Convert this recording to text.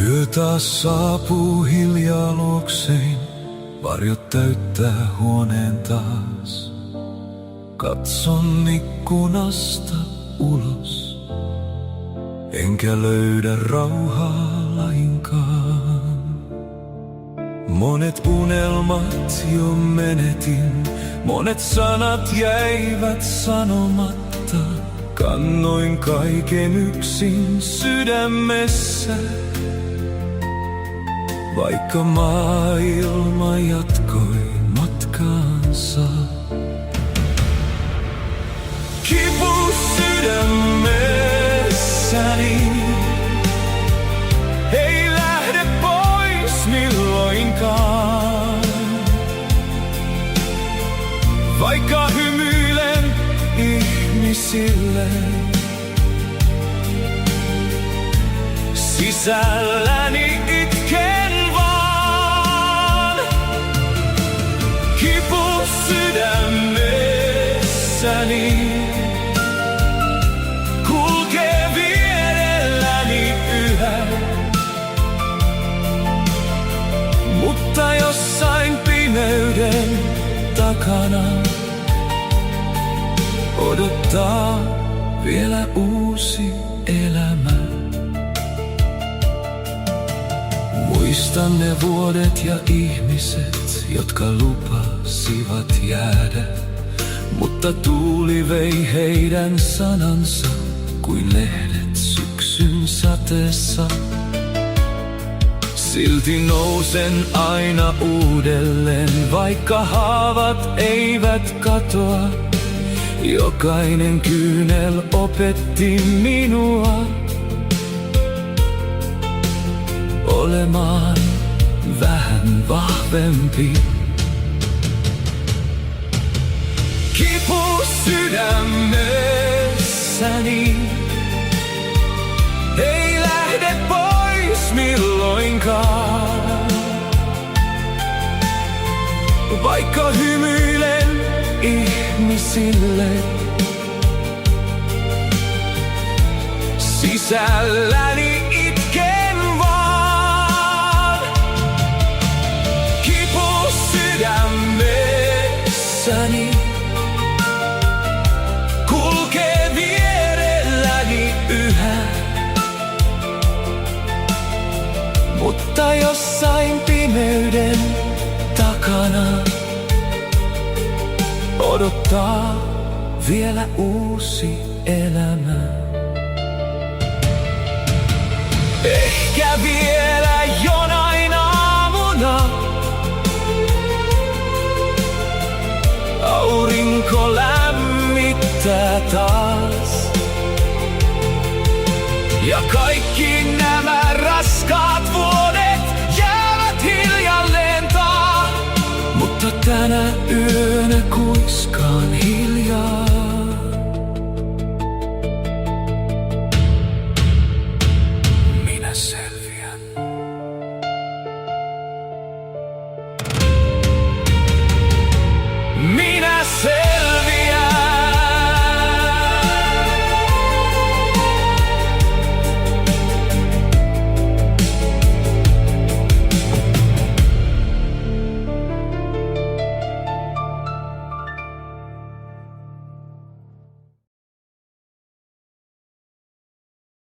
Yö taas saapuu hiljaa luokseen, varjot täyttää huoneen taas. Katson ikkunasta ulos, enkä löydä rauhaa lainkaan. Monet unelmat jo menetin, monet sanat jäivät sanomatta. Kannoin kaiken yksin sydämessä, vaikka maailma jatkoi matkaansa. Kipu sydämessäni ei lähde pois milloinkaan, vaikka hymyilen ihmisille. Sisälläni itken vaan, kipu sydämessäni kulkee vierelläni yhä. Mutta jossain pimeyden takana odottaa vielä uusi elämä. Muistan ne vuodet ja ihmiset, jotka lupasivat jäädä, mutta tuuli vei heidän sanansa kuin lehdet syksyn sateessa. Silti nousen aina uudelleen, vaikka haavat eivät katoa. Jokainen kyynel opetti minua olemaan vähän vahvempi. Kipu sydämessäni ei lähde pois milloinkaan, vaikka hymyilen ihmisille. Sisälläni itken vaan, kipu sydämessäni kulkee vierelläni yhä. Mutta jossain pimeyden takana odottaa vielä uusi elämä. Ehkä vielä jonain aamuna aurinko lämmittää taas, ja kaikki